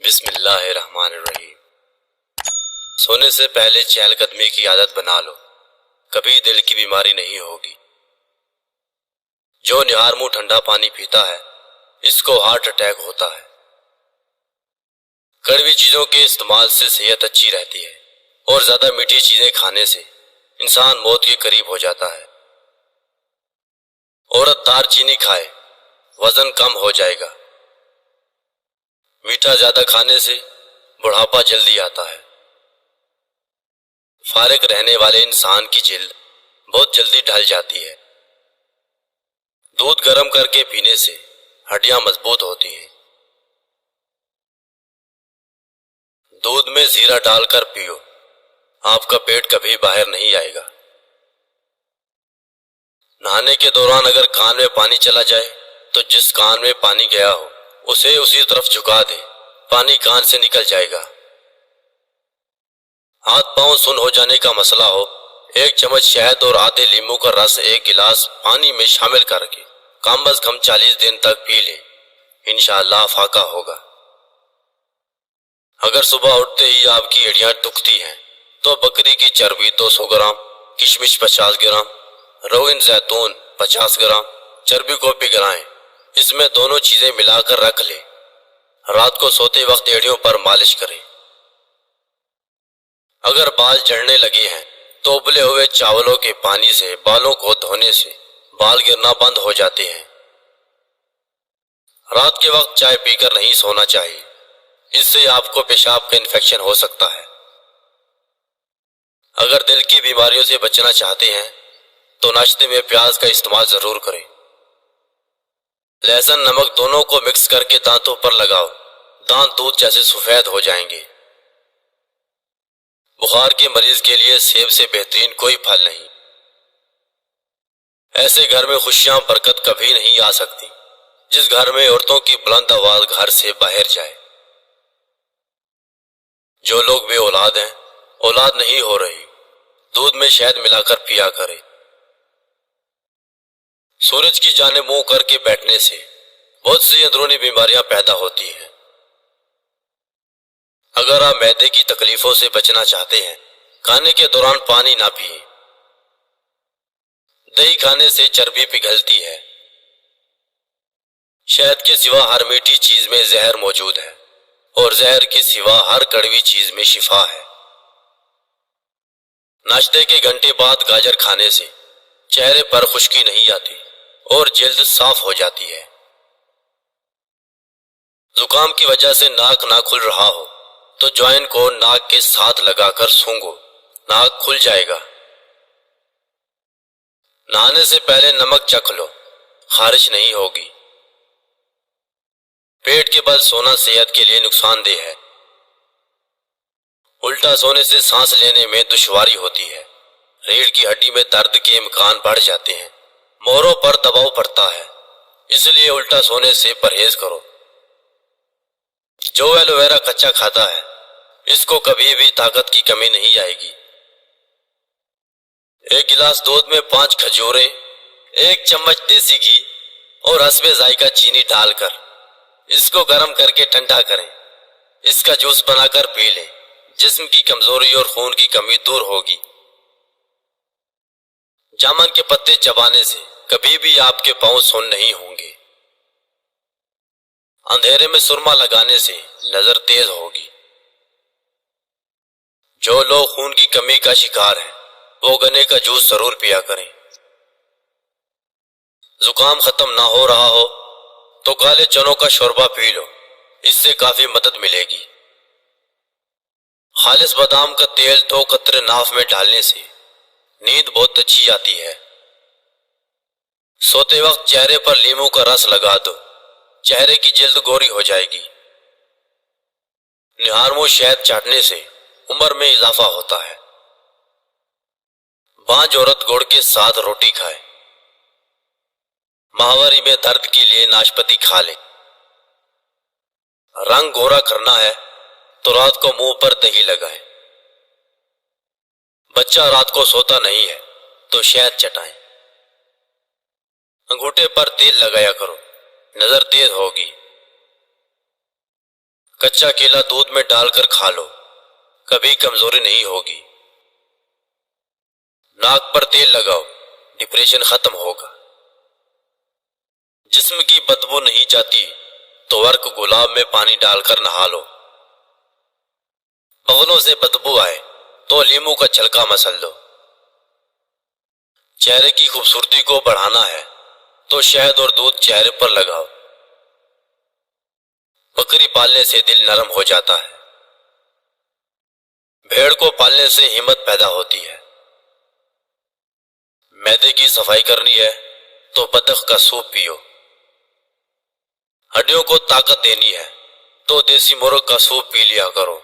بسم اللہ الرحمن الرحیم۔ سونے سے پہلے چہل قدمی کی عادت بنا لو، کبھی دل کی بیماری نہیں ہوگی۔ جو نہار منہ ٹھنڈا پانی پیتا ہے اس کو ہارٹ اٹیک ہوتا ہے۔ کڑوی چیزوں کے استعمال سے صحت اچھی رہتی ہے اور زیادہ میٹھی چیزیں کھانے سے انسان موت کے قریب ہو جاتا ہے۔ عورت دار چینی کھائے، وزن کم ہو جائے گا۔ میٹھا زیادہ کھانے سے بڑھاپا جلدی آتا ہے۔ فارغ رہنے والے انسان کی جلد بہت جلدی ڈھل جاتی ہے۔ دودھ گرم کر کے پینے سے ہڈیاں مضبوط ہوتی ہیں۔ دودھ میں زیرہ ڈال کر پیو، آپ کا پیٹ کبھی باہر نہیں آئے گا۔ نہانے کے دوران اگر کان میں پانی چلا جائے تو جس کان میں پانی گیا ہو اسے اسی طرف جھکا دے، پانی کان سے نکل جائے گا۔ ہاتھ پاؤں سن ہو جانے کا مسئلہ ہو، 1 چمچ شہد اور آدھے لیموں کا رس 1 گلاس پانی میں شامل کر کے کم از کم 40 دن تک پی لیں، انشاءاللہ فاقہ ہوگا۔ اگر صبح اٹھتے ہی آپ کی ہڈیاں دکھتی ہیں تو بکری کی چربی 200 گرام، کشمش 50 گرام، روغن زیتون 50 گرام چربی کو پگھلائیں، اس میں دونوں چیزیں ملا کر رکھ لیں۔ رات کو سوتے وقت ایڑیوں پر مالش کریں۔ اگر بال جھڑنے لگے ہیں تو ابلے ہوئے چاولوں کے پانی سے بالوں کو دھونے سے بال گرنا بند ہو جاتے ہیں۔ رات کے وقت چائے پی کر نہیں سونا چاہیے، اس سے آپ کو پیشاب کا انفیکشن ہو سکتا ہے۔ اگر دل کی بیماریوں سے بچنا چاہتے ہیں تو ناشتے میں پیاز کا استعمال ضرور کریں۔ لہسن نمک دونوں کو مکس کر کے دانتوں پر لگاؤ، دانت دودھ جیسے سفید ہو جائیں گے۔ بخار کے مریض کے لیے سیب سے بہترین کوئی پھل نہیں۔ ایسے گھر میں خوشیاں برکت کبھی نہیں آ سکتی جس گھر میں عورتوں کی بلند آواز گھر سے باہر جائے۔ جو لوگ بے اولاد ہیں، اولاد نہیں ہو رہی، دودھ میں شہد ملا کر پیا کرے۔ سورج کی جانب منہ کر کے بیٹھنے سے بہت سی اندرونی بیماریاں پیدا ہوتی ہیں۔ اگر آپ معدے کی تکلیفوں سے بچنا چاہتے ہیں، کھانے کے دوران پانی نہ پئیں۔ دہی کھانے سے چربی پگھلتی ہے۔ شہد کے سوا ہر میٹھی چیز میں زہر موجود ہے اور زہر کے سوا ہر کڑوی چیز میں شفا ہے۔ ناشتے کے گھنٹے بعد گاجر کھانے سے چہرے پر خشکی نہیں آتی اور جلد صاف ہو جاتی ہے۔ زکام کی وجہ سے ناک نہ کھل رہا ہو تو جوائن کو ناک کے ساتھ لگا کر سونگھو، ناک کھل جائے گا۔ نہانے سے پہلے نمک چکھ لو، خارش نہیں ہوگی۔ پیٹ کے بل سونا صحت کے لیے نقصان دہ ہے۔ الٹا سونے سے سانس لینے میں دشواری ہوتی ہے، ریڑھ کی ہڈی میں درد کے امکان بڑھ جاتے ہیں، موڑوں پر دباؤ پڑتا ہے، اس لیے الٹا سونے سے پرہیز کرو۔ جو ایلو ویرا کچا کھاتا ہے اس کو کبھی بھی طاقت کی کمی نہیں آئے گی۔ 1 گلاس دودھ میں 5 کھجوریں، 1 چمچ دیسی گھی اور حسب ذائقہ چینی ڈال کر اس کو گرم کر کے ٹھنڈا کریں، اس کا جوس بنا کر پی لیں، جسم کی کمزوری اور خون کی کمی دور ہوگی۔ جامن کے پتے چبانے سے کبھی بھی آپ کے پاؤں سن نہیں ہوں گے۔ اندھیرے میں سرما لگانے سے نظر تیز ہوگی۔ جو لوگ خون کی کمی کا شکار ہیں وہ گنے کا جوس ضرور پیا کریں۔ زکام ختم نہ ہو رہا ہو تو کالے چنوں کا شوربہ پی لو، اس سے کافی مدد ملے گی۔ خالص بادام کا تیل 2 قطرے ناف میں ڈالنے سے نیند بہت اچھی آتی ہے۔ سوتے وقت چہرے پر لیموں کا رس لگا دو، چہرے کی جلد گوری ہو جائے گی۔ نہار منہ شہد چاٹنے سے عمر میں اضافہ ہوتا ہے۔ بانجھ عورت گڑ کے ساتھ روٹی کھائے۔ ماہواری میں درد کے لیے ناشپتی کھا لیں۔ رنگ گورا کرنا ہے تو رات کو منہ پر دہی لگائیں۔ بچہ رات کو سوتا نہیں ہے تو شہد چٹائیں۔ انگوٹھے پر تیل لگایا کرو، نظر تیز ہوگی۔ کچا کیلا دودھ میں ڈال کر کھا لو، کبھی کمزوری نہیں ہوگی۔ ناک پر تیل لگاؤ، ڈپریشن ختم ہوگا۔ جسم کی بدبو نہیں جاتی تو ورق گلاب میں پانی ڈال کر نہا لو۔ بغلوں سے بدبو آئے تو لیمو کا چھلکا مسل دو۔ چہرے کی خوبصورتی کو بڑھانا ہے تو شہد اور دودھ چہرے پر لگاؤ۔ بکری پالنے سے دل نرم ہو جاتا ہے۔ بھیڑ کو پالنے سے ہمت پیدا ہوتی ہے۔ معدے کی صفائی کرنی ہے تو بطخ کا سوپ پیو۔ ہڈیوں کو طاقت دینی ہے تو دیسی مرغ کا سوپ پی لیا کرو۔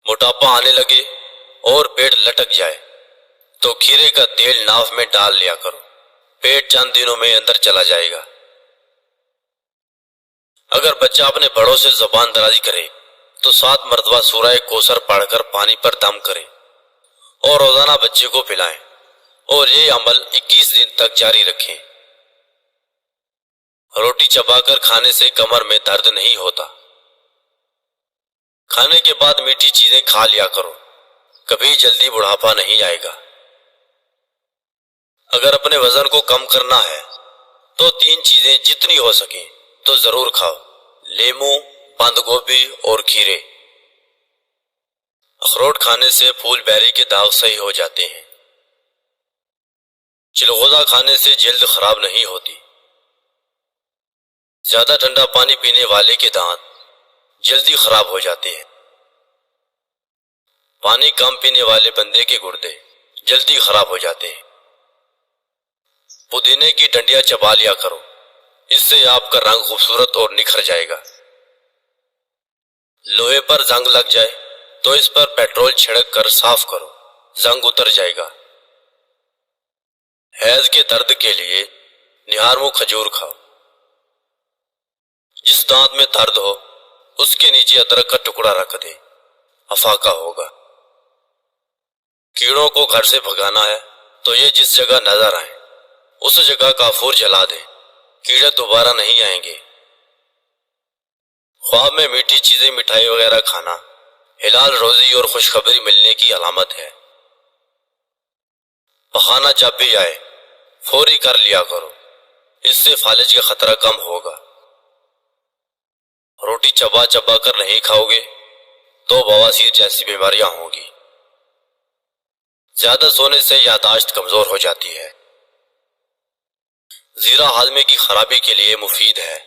موٹاپا آنے لگے اور پیٹ لٹک جائے تو کھیرے کا تیل ناف میں ڈال لیا کرو، پیٹ چند دنوں میں اندر چلا جائے گا۔ اگر بچہ اپنے بڑوں سے زبان درازی کرے تو 7 مرتبہ سورہ کوثر پڑھ کر پانی پر دم کریں اور روزانہ بچے کو پلائیں، اور یہ عمل 21 دن تک جاری رکھیں۔ روٹی چبا کر کھانے سے کمر میں درد نہیں ہوتا۔ کھانے کے بعد میٹھی چیزیں کھا لیا کرو، کبھی جلدی بڑھاپا نہیں آئے گا۔ اگر اپنے وزن کو کم کرنا ہے تو 3 چیزیں جتنی ہو سکیں تو ضرور کھاؤ: لیمو، بند گوبھی اور کھیرے۔ اخروٹ کھانے سے پھول بیری کے داغ صحیح ہو جاتے ہیں۔ چلغوزہ کھانے سے جلد خراب نہیں ہوتی۔ زیادہ ٹھنڈا پانی پینے والے کے دانت جلدی خراب ہو جاتے ہیں۔ پانی کم پینے والے بندے کے گردے جلدی خراب ہو جاتے ہیں۔ پودینے کی ڈنڈیاں چبا لیا کرو، اس سے آپ کا رنگ خوبصورت اور نکھر جائے گا۔ لوہے پر زنگ لگ جائے تو اس پر پیٹرول چھڑک کر صاف کرو، زنگ اتر جائے گا۔ حیض کے درد کے لیے نہارمو کھجور کھاؤ۔ جس دانت میں درد ہو اس کے نیچے ادرک کا ٹکڑا رکھ دے، افاقہ ہوگا۔ کیڑوں کو گھر سے بھگانا ہے تو یہ جس جگہ نظر آئیں اس جگہ کافور جلا دیں، کیڑے دوبارہ نہیں آئیں گے۔ خواب میں میٹھی چیزیں، مٹھائی وغیرہ کھانا حلال روزی اور خوشخبری ملنے کی علامت ہے۔ پخانا جب بھی آئے فوری کر لیا کرو، اس سے فالج کا خطرہ کم ہوگا۔ روٹی چبا چبا کر نہیں کھاؤ گے تو بواسیر جیسی بیماریاں ہوں گی۔ زیادہ سونے سے یادداشت کمزور ہو جاتی ہے۔ زیرہ ہاضمے کی خرابی کے لیے مفید ہے۔